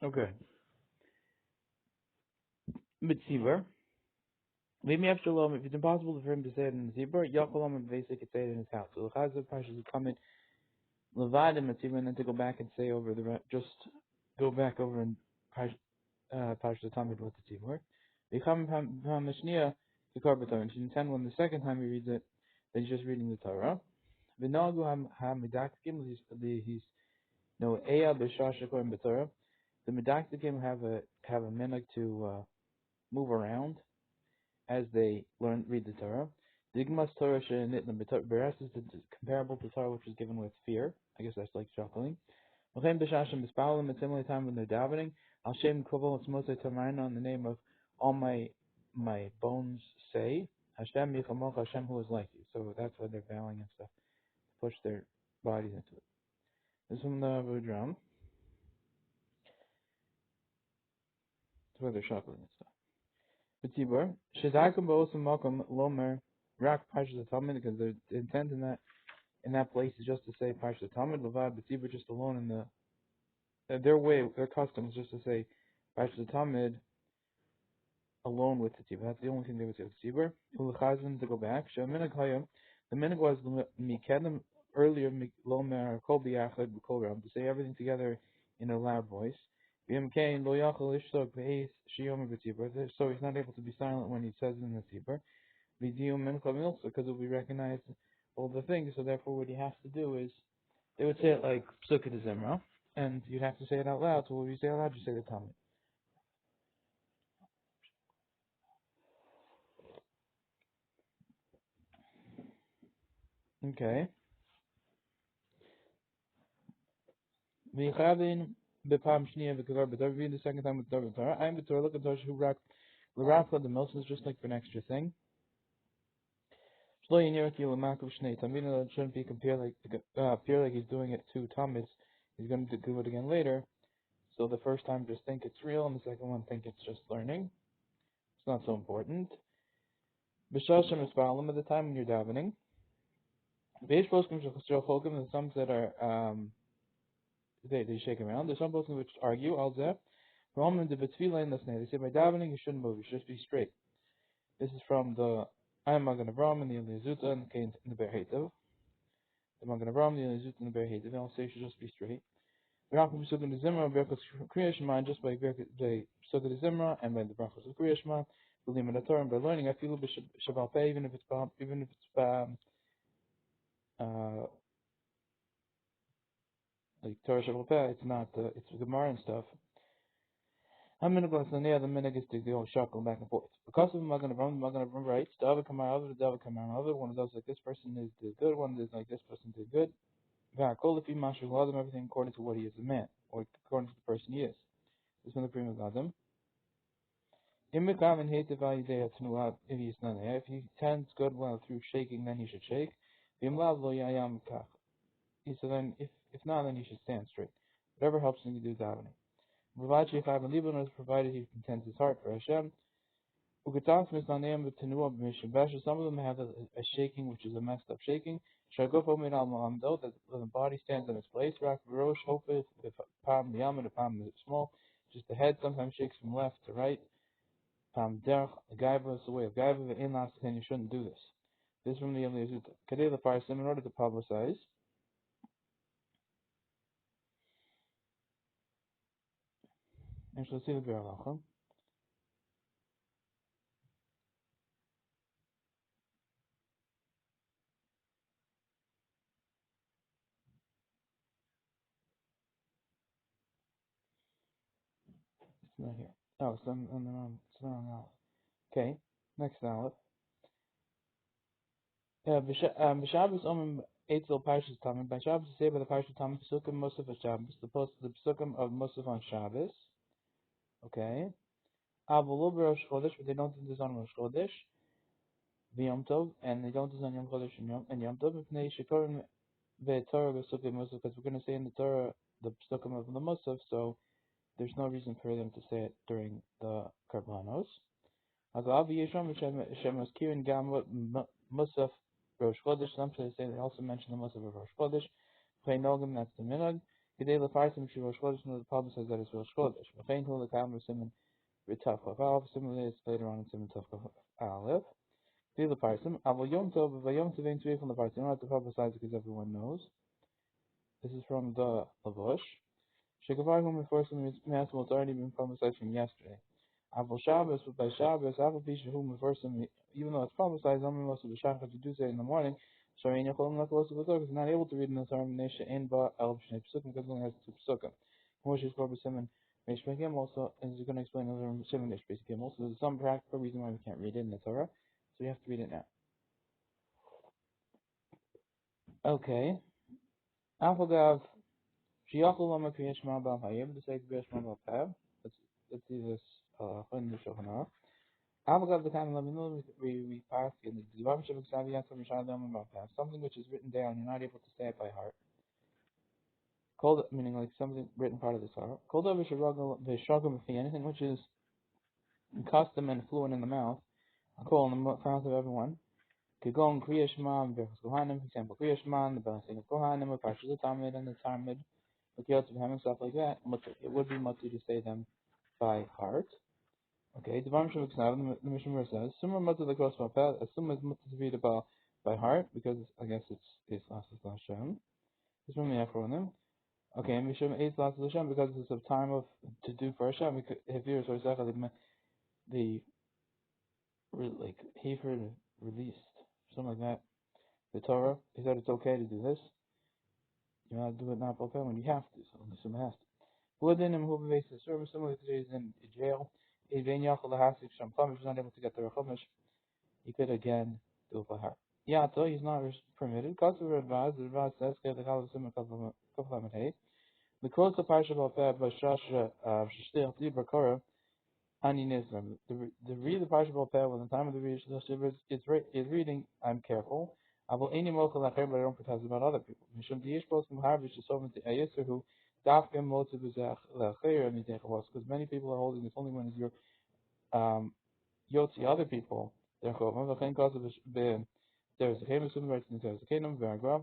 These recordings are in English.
Okay. Mitzvah. Maybe after Shalom, if it's impossible for him to say it in the zibur, Yachalam and basically could say it in his house. So the Chazal Pashas would come in Levad and Mitzvah, and then to go back and say over just go back over and Pashas Tamid what the zibur. They come from Mishnia to Karbatar, and she intend when the second time he reads it, then he's just reading the Torah. V'nagu ha-medaktikim, he's no Eya b'shah shekorim b'Torah. The medaktikim have a minhag to move around as they read the Torah. Digmas Torah she'nitna b'Torah is comparable to Torah which is given with fear. I guess that's like chuckling. V'chein b'shashem b'spalim, at similar time when they're davening. Al Shem Kovol Tzmosei Tamarina, on the name of all my bones say. Hashem Yichamoch, Hashem who is like you. So that's why they're bowing and stuff. Push their bodies into it. This is from the Budram. That's why they're chuckling and stuff. B'tzibur, Shedakum ba'osam makom lomer rak Parshas Talmud, because the intent in that place is just to say Parshas Talmud. Levad B'tzibur, just alone in their way, their custom is just to say Parshas Talmud alone with the tzibur. That's the only thing they would say with tzibur. Ulechazan, to go back. Sheminag hayom, the minhag was mikedem earlier lomer kol biyachad b'kol ram, to say everything together in a loud voice. So he's not able to be silent when he says it in the tzibur. Because it will be recognized all the things. So therefore, what he has to do is they would say it like Psukkah de Zimra, and you'd have to say it out loud. So when you say it out loud, you say the Talmud. Okay. V'yichavin b'pam shniya v'kavar b'tor. Read the second time with Torah b'Torah. I'm b'Torah. Look at Torah who rak l'rafla the milk is just like for an extra thing. Shlo yiniraki l'makav shnei tamid. It shouldn't be compared appear like he's doing it to Talmuds. He's going to do it again later. So the first time just think it's real, and the second one think it's just learning. It's not so important. B'shashem espalim, at the time when you're davening. V'yesh poskim shel the some that are they shake around. There's some poskim which argue al zeh. They say by davening you shouldn't move, you should just be straight. This is from the I'm Magen Avram and the Eliezuta and the Ber Heitev. The Magen Avram, the Eliezuta and the Ber Heitev. They all say you should just be straight. Just by Psukkah de Zimra and by the brachos of Kriya Shema, believing the Torah and by learning, I feel b'Shabbat Peh, even if it's like Torah Shabbat Peh, it's not it's Gemara and stuff. I'm gonna go to the minhag is to go shuckle back and forth. Because of Magen Avram writes, the other one of those like this person is good, one is like this person is good. Everything according to what he is a man, or according to the person he is. This is one of the prima gadam. If he's not there, if he tends good well through shaking, then he should shake. So then, if not, then he should stand straight. Whatever helps him to do davening. Provided he contents his heart for Hashem. Some of them have a shaking which is a messed up shaking. That the body stands in its place. The palm is small. Just the head sometimes shakes from left to right. Palm derech, the gaiva is the way of gaiva. In last ten, you shouldn't do this. This is from the Eliezuta. Kadei lefarsim, in order to publicize. And shall see the berura. It's not here. Oh, it's on the wrong. It's not on the alef. Okay, next alef. B'Shabbos omim eitzel parshas tamid. By Shabbos, you say by the parshas tamid psukim musaf of Shabbos, opposed to the psukim of musaf on Shabbos. Okay. Avolu b'Rosh Chodesh, but they don't do this on Rosh Chodesh. V'Yom Tov, and they don't do this on Yom Chodesh and Yom Tov. B'Pnei shekorim ve'Torah v'sukim musaf, because we're going to say in the Torah the psukim of the musaf, so there's no reason for them to say it during the karbanos. Agav Yesham Shem Kirin Gam Musaf Rosh Chodesh. Some say they also mention the Musaf of Rosh Chodesh. Play Nogam, that's the minhag. Today the Parsim Rosh Chodesh, the Pablo says that it's Rosh Chodesh. V'chein hu l'kam Simon B'Tav Chaf Aleph. Similarly, it's later on in Simon Tav Chaf Aleph. Today the Parsim. Avol Yom Tov v'Yom Tov Ein from the Parsim. You don't have to publicize it because everyone knows. This is from the Lavush. Shekavar whom enforcement massive it's already been publicized from yesterday. Avol Shabbos, but by Shabbos, Avol Pisha whom enforcement, even though it's publicized, only most of the Shachar to do so in the morning. Sharein Yachol not close to the Torah is not able to read in the Torah Nesha in Ba Elf Shnei Pesukim because it only has 2 Pesukim. Moshe's Korban Simon Reish Pekim also is going to explain another Simon Reish Pekim. Also, there's some practical reason why we can't read it in the Torah, so we have to read it now. Okay. Alpha Shiyachol Lama Kriyash Ma'abal Hayim to say Kriyash Ma'abal Pav. Let's see this in the Shulchan Aruch. Avagav the time we pass in the Divam Shavik Saviyat from Mishadam about Pav. Something which is written down, you're not able to say it by heart. Called meaning like something written part of the Torah. Called over Shagam anything which is custom and fluent in the mouth. I call in the mouth of everyone. Kigon Kriyash Ma'am Berchus Kohanim, for example, Kriyash Ma'am, the blessing of Kohanim, or Pashas the Talmud and the Talmud. With the of him and stuff like that, it would be much to say them by heart. Okay, the Mishnah says, "Summa mutter the cross by as soon as mutter to read about by heart, because I guess it's last Hashem. It's from the Achronim. Okay, and Mishum is last Hashem because it's a time of to do for Hashem. If you're the like Hefer released something like that, the Torah, he said it's okay to do this. You know, do it not when you have to. So Mishum has to. Within him who bevases the service, similar to today's in jail, if he's not able to get the Chumash, he could again do it by heart. Yato, he's not permitted. Because of the Ravaz says, the close to Parsha Balpeh by Shasha Shishtil Tibra Ani Nizram. The read the Parsha Balpeh when the time of the read is reading, I'm careful. I will any mochel acher, but I don't protest about other people. Mishum diish pos muharvish is over to Ayeser who dafkem motiv uzach lacher mitechavos, because many people are holding this only when it's your yotzi other people. Therefore, v'chein kasav there's a famous universe in the kingdom. V'argav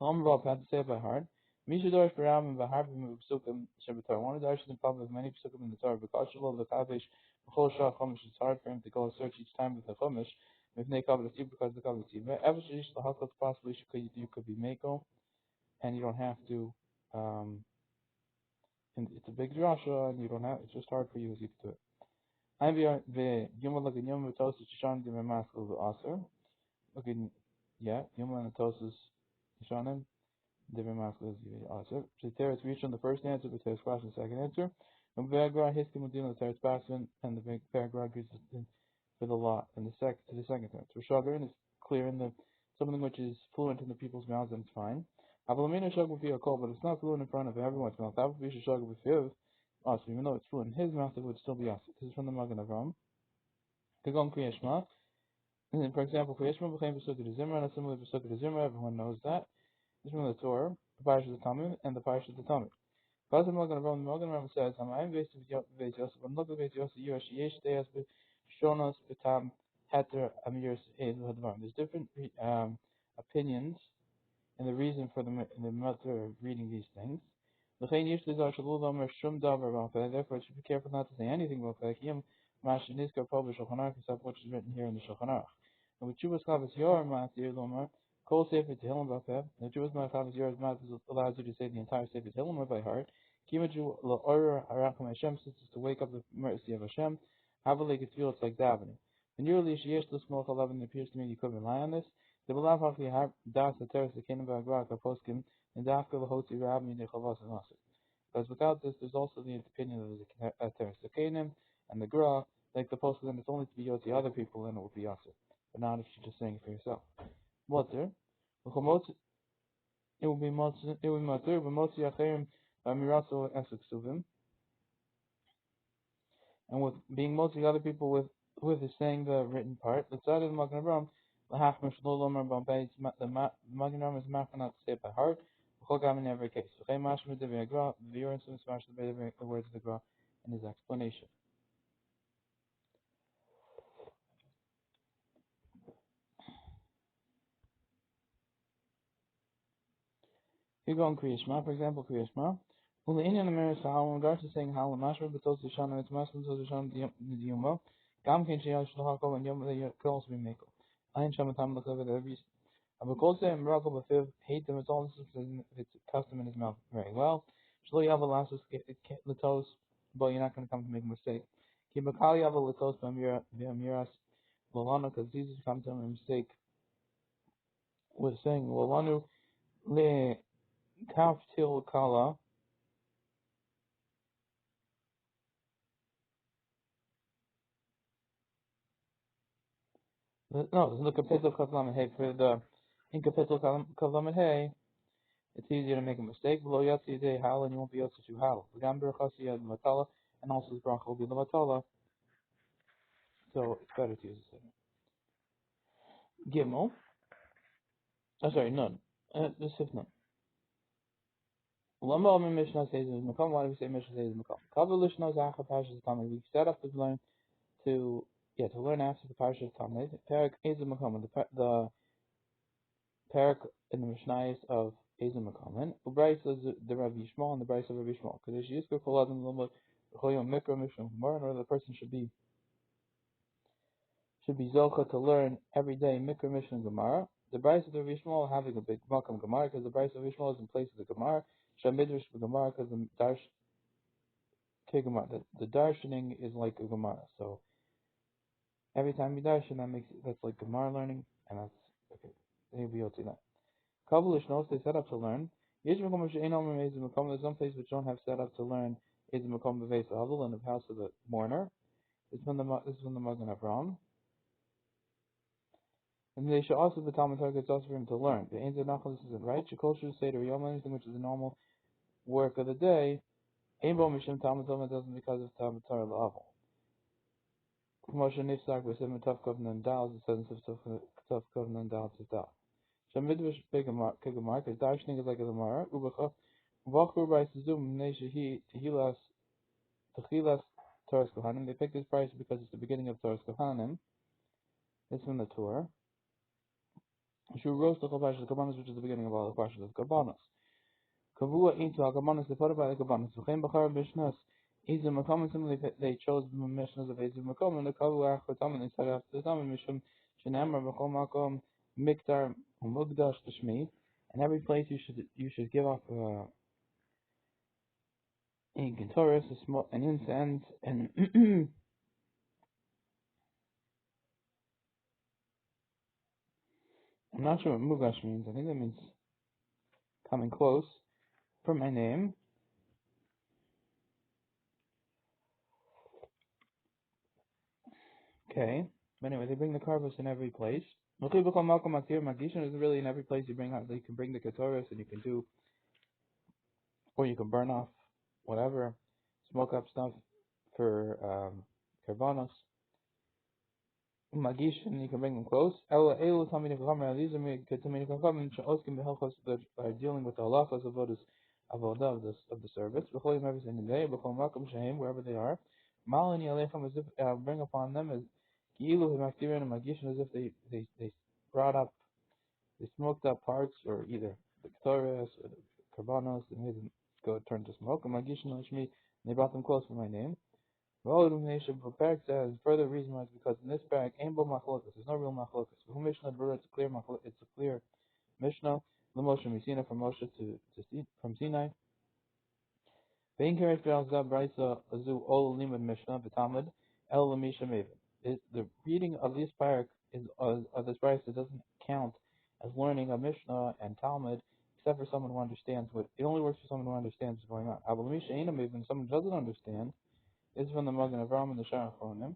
Omrav had to say it by heart. Mishador Faram and Vaharvim Psukim Shabbatar. One of the Darshan in public of many Psukim in the Torah. Because Shalom the Kavish B'chol Shah Chumash, it's hard for him to go search each time with the Chumash. If they cover the Tzibah because the cover the Tzibah. Ever Shalish Lahakot possibly you could be Mako, and you don't have to. And it's a big drasha, and you don't have. It's just hard for you as you to do it. I'm the Yom Lag Yom V'Tosus Shishan Dim Maskul V'Aser. Okay, yeah, Yom and Tosus Shishanim. Different masculine also. The terrorist reached on the first answer, the terrorist question the second answer. And the paragraph his Kimudin the terrorist question and the paragraph gives for the law and the second answer. So Shagarin is clear in the something which is fluent in the people's mouths and it's fine. Avalamina Shag will be a call, but it's not fluent in front of everyone's mouth. That would be Shag with Fiv. Also, even though it's fluent in his mouth, it would still be us. This is from the Magen Avram. Kagon Kriyashma. And then, for example, Kriyashma became Pesukah de Zimra, and a similar Pesukah de Zimra, everyone knows that. This is from the Torah, the Parish of the Talmud, and the Parish of the Talmud. Because the Magen Avram says, "I'm based in Beis Yosef, but look at Beis Yosef. Yesh Yesh Deas Shonos Betam Heter Amirs Eid Hadvar." There's different opinions and the reason for the matter of reading these things. Therefore, it should be careful not to say anything about that. What is written here in the Shulchan Aruch. And with Chuvas Chavos Yor Matir Lomar, Kol Sefer Tehillim Bafev. The Chuvas Chavos Yor allows you to say the entire Sefer Tehillim by heart. Kimaju La'or Haracham Hashem, since it's to wake up the mercy of Hashem. Havalek it's like davening. When you're Lish Yesh L'Smol Chalav, it appears to me you could rely on this. The Balav Hafi Har Das the Teres the Kenim Ba'Agrak Poskim and Dafka Lahoti Rab Min Chavos and Nasir. Because without this, there's also the opinion of the Teres the Kenim and the Gra, like the Poskim, and it's only to be Yoti other people, and it will be Yasir, but not if you're just saying it for yourself. Water, it will be Matzir, it will be Matzir, but Motzi Acherim Miraso Esek Suvim, and with being Motzi other people with is saying the written part. The side of the Magen Avram, the Magen Avram is not to say it by heart. In every case, the words of the Gra in his explanation. You go on Kriya Shema, for example, Kriya Shema. Well, the Indian American how in regards to saying how Mashra betos Shana it's Mashra betos Shana the Yuma, Gam Kin Shia Shlahako and Yom they could also be Mako. I ain't Shamatam look over the every Abakosa and Morocco Bafiv hate them, it's all this if it's custom in his mouth very well. Shlo Yava Lasus Latos, but you're not going to come to make a mistake. Kibakali Yava Latos Bamiras Lalana, because Jesus come to him a mistake with saying Lalanu Le Kaf Til Kala. No, the capital Kalaman Hey for the in capital Kalaman Hey. It's easier to make a mistake. Below Yatsi Day Hal and you won't be able to Hal. The Gamber Chasi and Matala and also the Bracha will be the Matala. So it's better to use the second. Gimel. Sorry, none. Just if none. Lama Omi Mishnah says is Makam. Why do we say Mishnah says Makam? Kavalish knows Acha Parsha is coming. We set up to learn to learn after the Parsha is coming. Perak is Makam. The Perak in the Mishnayos of Ezim Makaman. Ubrais is the Rav Yishmael and the Brais of Rav Yishmael. Because if you call Adam Lomot Choyom Mikra Mishnah Gemara, in order the person should be Zocha to learn every day Mikra Mishnah Gemara. The Brais of Rav Yishmael having a big Makam Gemara because the Brais of Rav Yishmael is in place of the Gemara. Shamidrash Gemara because the the darshaning is like a Gemara. So every time you darshan, that's like Gemara learning, and that's okay. They'll be able to do that. Kabbalish knows they set up to learn. There's some places which don't have set up to learn is Makom Beves Avil in the house of the mourner. This is from the Magen Avraham. And they should also the Talmud Torah gets also for him to learn. The Ein Nachal, this isn't right. Shekol should say to Yom anything which is the normal work of the day. Ein Bo Mishim Talmud Torah doesn't because of Talmud Torah L'Avil. Moshe Nifsak with Sim Tov Kovnan Dal, it says in Tov Kovnan Dal Tzidal. Shamidrash Kegamar, because darshaning is like a Gemara. Ubacha Vachur by Suzum Neshahi Tehilas Torah's Kohanim. They picked this price because it's the beginning of Torah's Kohanim. It's from the Torah. Shu Rosh the Kabbanos, which is the beginning of all the questions of Kabbanos. Kavua into Kabbanos, they put it by the Kabbanos. V'chein Bachar Mishnas. Ezim Makom, similarly they chose the Mishnas of Ezim Makom, and the Kavua Achotam, and they said after the Tam, Mishum Shenamar Makom Makom Miktar Mugdash Tashmi. And every place you should give off in Kentaurus, an incense, and I'm not sure what Mugash means. I think that means coming close for my name. Okay. But anyway, they bring the carvos in every place. Magishan is really in every place you bring out. You can bring the Kentaurus and you can do, or you can burn off whatever, smoke up stuff for Karbanos. Magishan, you can bring them close. These are that are dealing with the halachas of avodah of the service. Every single day, wherever they are. Malani alefam, as if bring upon them as ki'ilu h'maktirin and magishan, as if they brought up, they smoked up parts, or either the ketores or the karbanos, and made them go turn to smoke. And magishan l'shmi, and they brought them close for my name. The Parak says further reason why is because in this Parak ain't bo machlokas. There's no real machlokas. For Mishnah berura, it's a clear Mishnah. The Moshe Misina from Moshe from Sinai. Vein keresh be'alzab brayso azu ol limud Mishnah v'tamid el lamisha mevin. The reading of this Parak is of this brayso doesn't count as learning a Mishnah and Talmud, except for someone who understands what. It only works for someone who understands what's going on. Abel lamisha ain't a mevin. Someone who doesn't understand. This is from the Magen Avraham and the Shara Chronim.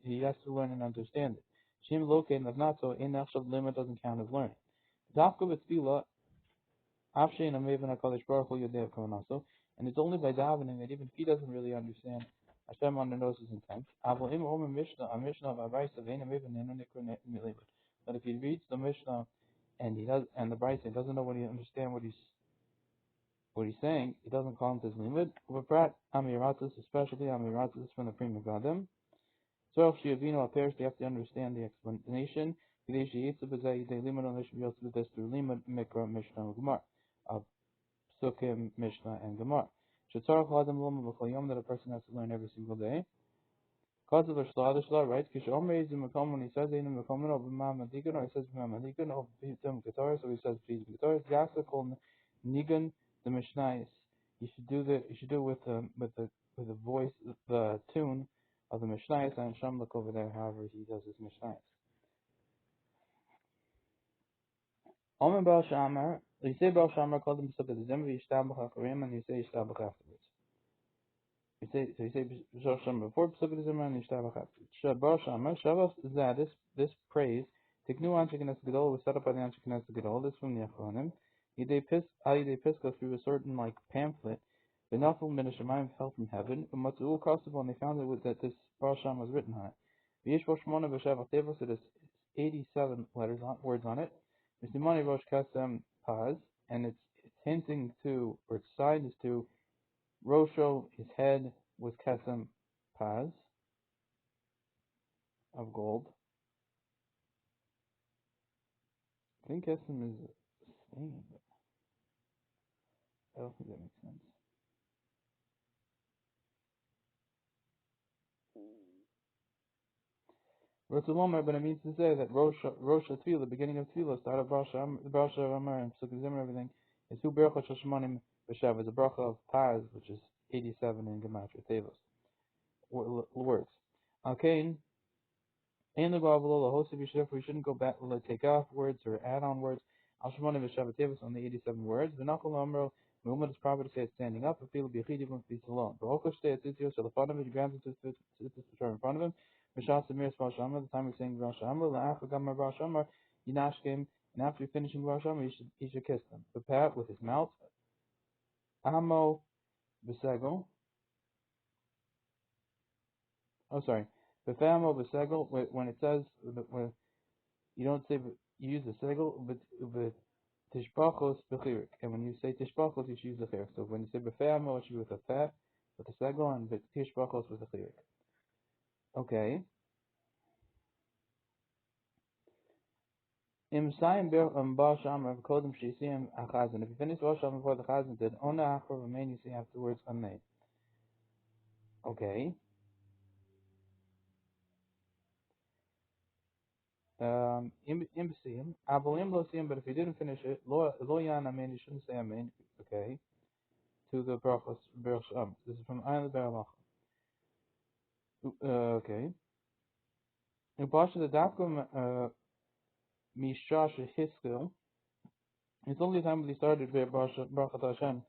He has to learn and understand it. Shim Loke and not so in Nechshav limit doesn't count as learning. Dafka B'Tfila, Afshe and Amaven HaKadosh Baruch Hu Yodei HaKonaso, and it's only by davening that even if he doesn't really understand, Hashem knows his intent. Avol Im Omer Mishnah, a Mishnah of Abayis Avein Amaven Nenu Nikro Milibud. But if he reads the Mishnah and the Brayse doesn't know what he understand what he's saying, he doesn't call him his limud. Ubaprat Amiratus, especially Amiratus from the Prima Gadim. So if Shiavino appears, you have to understand the explanation. Kadesh Yitzu B'Zeh Yidei Limud on Lishim Yotzu B'Des through Limud Mikra Mishnah and Gemara of Sukkim Mishnah and Gemara. Shetzarach Adam Loma B'Chol Yom that a person has to learn every single day. Cause of a Shlah, right? Kish Omer is in Makom when he says in Makom or B'Mam Madigan, or he says B'Mam Madigan or B'Tim Ketor, so he says B'Tim Ketor. Yasa Kol Nigan the Mishnayis. You should do it with the voice, the tune of the Mishnayis, and Shamlak over there. However, he does his Mishnayis. Omer Baal Shamar. You say Baal Shamar called him Pesach the Zimri Yishtabach Acharim, and you say Yishtabach afterwards. You say Baal Shamar before Pesach the Zimri and Yishtabach afterwards. Baal Shamar Shavach Zah. This praise Tiknu Anshe Knesset Gadol was set up by the Anshe Knesset Gadol. This from the Acharonim. Yidei Pisca through a certain like pamphlet. The Nafel Min Hashemayim fell from heaven. But Matzuul Kosovo, and they found that this Baal Shamar was written on it. V'yesh Baal Shmona V'Shavach Tevos. It has 87 words on it. Misimani Rosh Kasem Paz, and it's hinting to, or its sign is to, Rosho, his head, was Kasem Paz, of gold. I think Kasem is a stain, but I don't think that makes sense. Rosulomar, but it means to say that Rosh Tefillah, the beginning of Tefillah, start of Baal Shamar and Pesach Zimmer, everything, is Hu Berachot Shashmanim B'Shav, is a bracha of Paz, which is 87 in Gematria Tevos. Words. Alkain, in the Gavalola, host of Yeshef, we shouldn't go back, take off words or add on words. Al Shemona B'Shav Tevos on the 87 words. V'nachol Amro, Muhammad is proper to say it standing up, Feel B'Yachid, even if he's alone. B'Hokosh Tei Atzitio, so the front of it, he grabs it to in front of him. B'Shas Amir Baal Shamar, the time we're saying Baal Shamar, La'ach Gamar Baal Shamar, Yinashkim, and after you're finishing Baal Shamar, he should kiss them. B'Pat with his mouth. Amo B'Segel. Oh, sorry. B'Famo B'Segel, when it says, when you don't say, you use the segel, but tishbachos b'chirik. And when you say tishbachos, you should use the chirik. So when you say b'famo, it should be with a feh, with the segel, and tishbachos with the chirik. Okay. Im sayim Baal Shamar kodem sheisiyim achazan. If you finish Baal Shamar before the chazan did, ona achor remain, you say afterwards amen. Okay. Im siyim, abolim lo siyim, but if you didn't finish it, lo yan amen, you shouldn't say amen. Okay. To the brachos Baal Shamar. This is from Ayin Be'alach. Okay. In Pasha the Dakum Mishash Hiskil, it's only the time when they started Baruch Hashem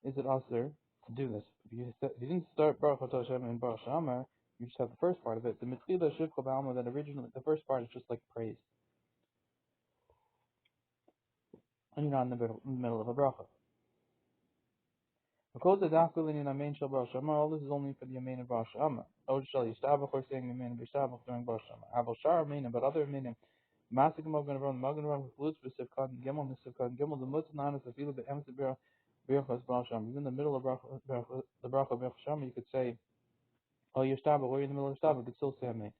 is it Aser to do this. If you didn't start Baruch Hashem in Baruch Shamar, you just have the first part of it. The Mitzvah Shivcha Ba'alma, that originally the first part is just like praise, and you're not in the middle of a bracha. Because the Dakum in Amen Shal Baruch Shamar, all this is only for the Amen of Baruch Shamar. Od Shal Yishtabach, or saying Amen B'Yishtabach during Baruch Shamar. Abel Shar Amen, but other Amen. Masik Mogan Run with Lutz B'Sivkan Gimel Nisivkan Gimel the Mutzanan is a field of Emes Birchas Baal Shamar. Even in the middle of the bracha of Baal Shamar, you could say, "Oh, you're Shtaba," or you're in the middle of Shtaba, you could still say Amen.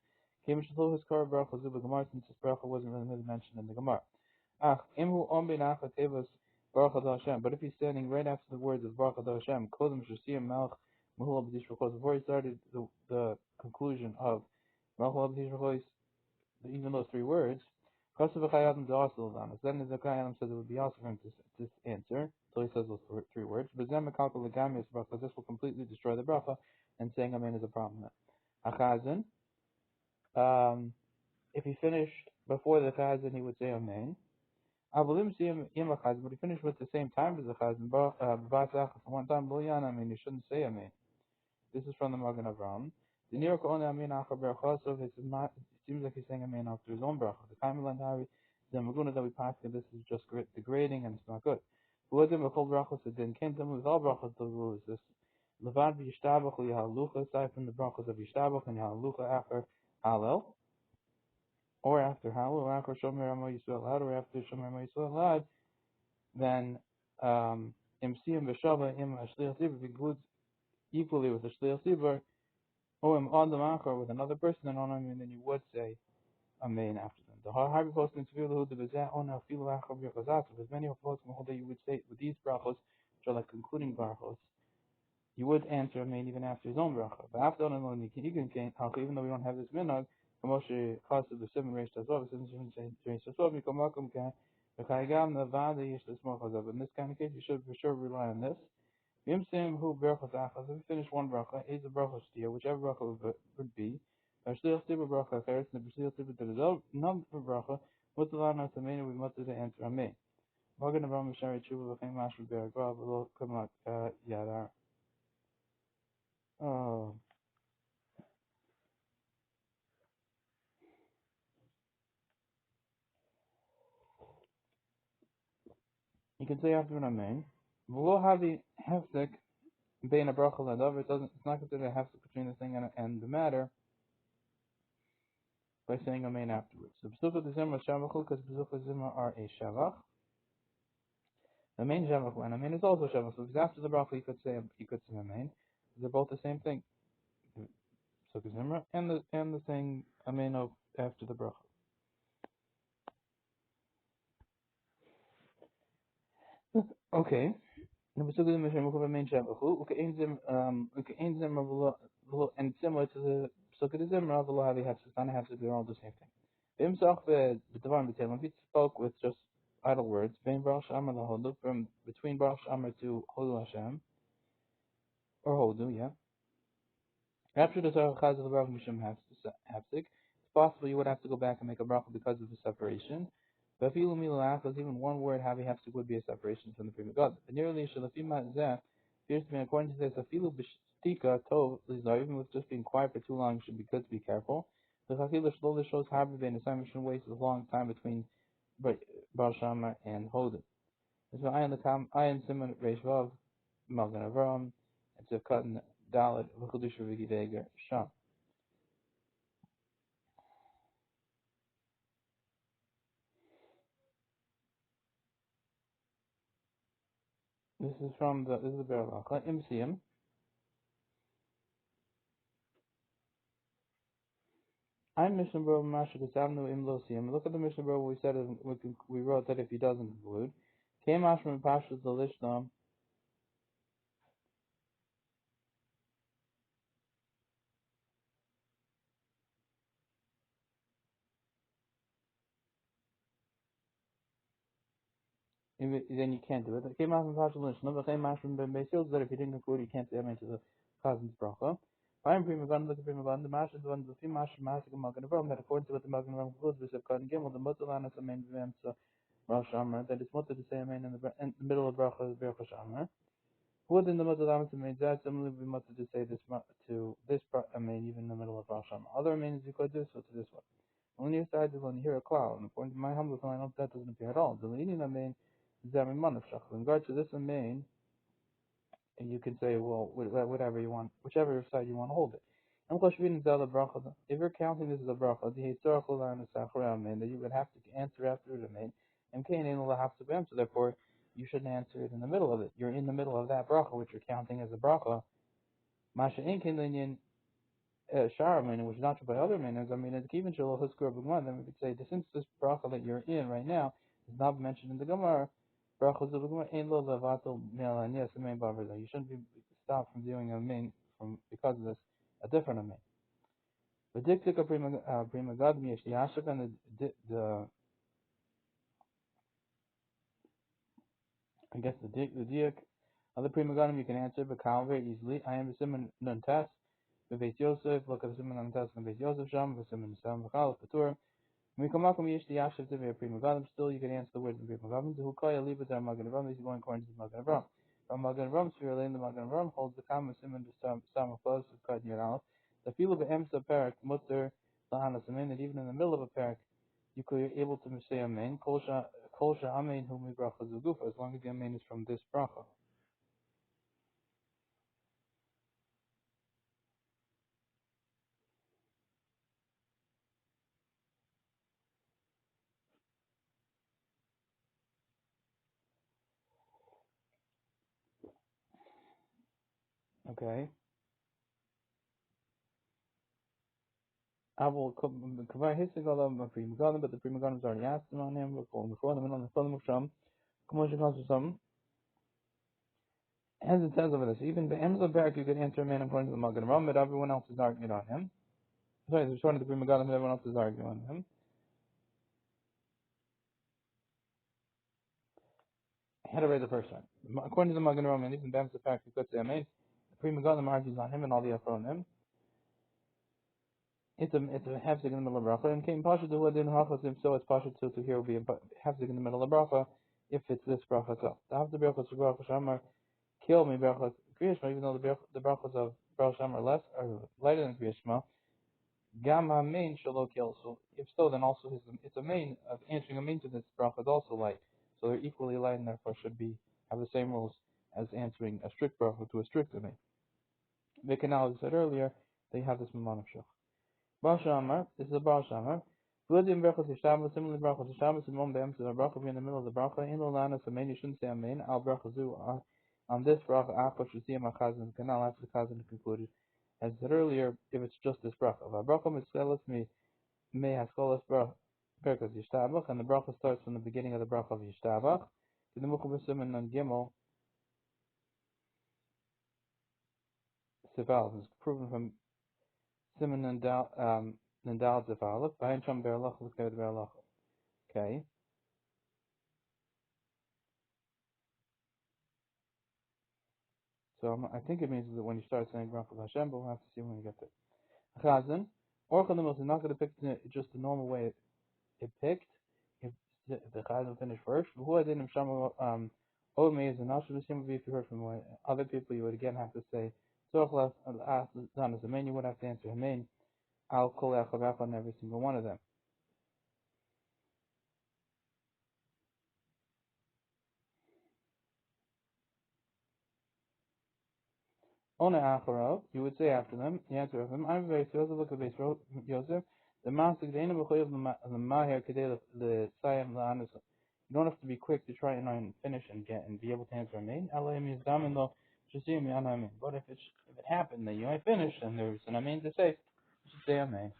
Kemish Shlo his Kar bracha Zuba Gemara, since this bracha wasn't really mentioned in the Gemara. Ach Imhu Om Ben Acha Tevos Baruch Hashem. But if he's standing right after the words of Baruch Hashem, Kodem Shasiyam Malach Mahul Abdish Rechos, before he started the conclusion of Mahul Abdish Rechos, even those three words. Then the Zakayam says it would be also for him to answer. So he says those three words. But then this will completely destroy the bracha, and saying Amen is a problem. Achazan. If he finished before the chazan, he would say Amen. But he finished with the same time as the chazan, one time, you shouldn't say Amen. This is from the Magen Avraham. The New York only Amin Achar Berachosov, it seems like he's saying Amin after his own bracha. The Kaimelan Hari, the Maguna that we passed, this is just degrading and it's not good. Who them a full brachos, it then came to them with all brachos, the rule is this. Levad v'yishtabach li'halucha, aside from the brachos of yishtabach and halucha after halel, or after halel, or after shomer amo yisrael had, or after shomer amo yisrael had, then im siyam v'shava im ashliach sibur, includes equally with the shliach sibur, or on the machar with another person, and then you would say Amen after them. The hard post in Tefillah the Bezat on Afilu Achar Birchazat. There's many of posts that you would say with these brachos, which are like concluding brachos. You would answer Amen even after his own bracha. But after on alone, even though we don't have this minhag, Moshe Chassid the seven Reish Tazov, the seven Reish Tazov, Mikom Makom Kan, V'Chaygam Nevada Yesh L'Smoch Hazav. In this kind of case, you should for sure rely on this. V'Yim Sim Hu Berachas Achas. If we finish one bracha, is a bracha shtia, whichever bracha would be. V'Shliach Tibur Bracha Acheres, and the B'Shliach Tibur Tezov, none for bracha. What's the line of Amen? We must answer Amen. Magen Avram Mishari Tshuva V'Chem Mashur Beragav V'Lo Kamak Yadar. Oh. You can say after an amen. V'lo havi hefsek bein a bracha l'adav. It's not considered a hefsek between the thing and the matter by saying amen afterwards. So b'sukkah d'zimra shavachul, because b'sukkah d'zimra are a shavach. Amen shavach and amen is also shavach. So if it's after the bracha, you could say amen. They're both the same thing. B'sukkah d'zimra and the saying amen of after the bracha. Okay. And similar to the Pesukah de Zimra, the Lohavi Hefsatana Hefsat, they're all the same thing. If he spoke with just idle words, from between Baruch Shamar to Hodu Hashem, or Hodu, yeah. After the Torah Chaz of the Baruch Mishum Hafsik, it's possible you would have to go back and make a bracha because of the separation. But if you even one word Havi Hafsik would be a separation from the Prima God. But nearly Shalafima Zeh appears to me according to this, Afilu Bishtika Tov Lizar, even with just being quiet for too long should be good to be careful. The Chakila Shlomo shows Harbi Ben Asam shouldn't waste a long time between Baal Shama and Hoden. That's why I am Simon Reish Vav Magen Avram and Tzivkat and Dalit V'Chudush V'Gideger Sham. This is the berura. MCM. I'm Mishnah Berurah Masha Kasavnu Imlosium. Look at the Mishnah Berurah we said we wrote that if he doesn't conclude. Came Ashram Pashas the Lishnam. Then you can't do it. Came Ashram Pashas the Lishnam, but came Ashram Ben Basil that if he didn't conclude, you can't say amen to the cousin's bracha. I'm Prima Gun, look at Prima Gun, the Masha, the one, the few Masha, Masika Magan Avram, that according to what the Magan Avram concludes, we have Kan Gimel, the Mutalanas, Amen, Vimsa, Rosh Amar, that it's mutter to say amen in the middle of bracha, the Berach Amar. Within the Mutalanas, Amen, that similarly we mutter to say this to this amen, even in the middle of Rosh Amar. Other amens you could do so to this one. Only your side is when you hear a cloud, and according to my humble opinion, that doesn't appear at all. The leading amen is Zamin Manaf Shach. In regard to this amen, and you can say, well, whatever you want, whichever side you want to hold it. If you're counting this as a bracha, the historical line is amen, that you would have to answer after it amen, and so therefore you shouldn't answer it in the middle of it. You're in the middle of that bracha, which you're counting as a bracha. Masha inkin Sharaman, which is not true by other manners. I mean, even Shalom Husker B'Gman, then we could say that since this bracha that you're in right now is not mentioned in the Gemara, brachos of B'Gman ain't lo levato me'alan. Yes, amen b'avrza. You shouldn't be stopped from doing amen because of this a different amen. The diktik of prima gadmi yesh yashak and the I guess the dik of the prima gadmi you can answer, but very easily. I am the simon non test. Beis Yosef, look at the simon non test and Beis Yosef sham, the simon sam v'chal v'tur. Still, you can answer the words in Prima Gavim. Who call you leave it there, Magen Avram, is going according to the Magen Avram. From Magen Avram, Sphere Lane, the Magen Avram holds the common simon to Sam of Close, cut near Aleph. The feel of Emsa Parak, Mutter, Lahana Samin, that even in the middle of a parak, you could be able to say Amen, Kolsha Amen, whom we bracha Zugufa, as long as the Amen is from this bracha. Okay. I will provide his Galam of Prima Galam, but the Prima Galam is already asked him on him. We'll call him before them and on the Phone Muksham. Commotion comes to some. As it says over this, even the Amazon Barak, you could answer a man according to the Magan Ram, but everyone else is arguing on him. Sorry, there's one of the Prima Galam, but everyone else is arguing on him. I had to read the first one. According to the Magan Ram, and even the Amazon Barak, you could say a man. The Prima Galam argues on him and all the Afro on him. It's a hefzig in the middle of bracha, and came pasha to what in hachas, so it's pasha to here will be a hefzig in the middle of bracha if it's this bracha itself. The half the brachas of bracha shamar kill me brachas kriyashma, even though the brachas of bracha shamar are less are lighter than kriyashma. Gam main shalo kill. So if so, then also it's a main of answering a main to this bracha is also light. So they're equally light and therefore should be have the same rules as answering a strict bracha to a strict main. Vikanal said earlier they have this mamon of shach. Baal Shamar, this is a Baal Shamar. V'udim brachos yishtabah, similarly brachos yishtabah, simon be'em, so the bracha be in the middle of the bracha. In lolana, so you shouldn't say amen. Al bracha zu, on this bracha, achos shusiyam achazin, canal after the chazan concluded. As I said earlier, if it's just this bracha. Bracha mitzelas me haskolas brachos yishtabah, and the bracha starts from the beginning of the bracha of yishtabah. To the mukhah b'simen on gimel, sival, is proven from Simon and Dal Zefalef, Bain Sham Berlach, look at Berlach. Okay. So I think it means that when you start saying Brachot Hashem, but we'll have to see when we get there. Chazan, or Chalamus is not going to pick just the normal way it picked, if the Chazan finished first. Who I didn't Shama Od Meis and Nashim if you heard from other people, you would again have to say Zorchlas Zan as a man, you would have to answer Hamein, Al Kol Echavacha on every single one of them. Ona Acharo, you would say after them, the answer of him, I'm very Yosef, look at base Yosef, the Masik, the Ena B'choyev, the Maher, Kedei, the Sayam, the Anas. You don't have to be quick to try and finish and be able to answer a main. Elohim is Damin, though, Shasim, Yanamin. But if it happened that you might finish and there's an Amin to say, you should say Amen.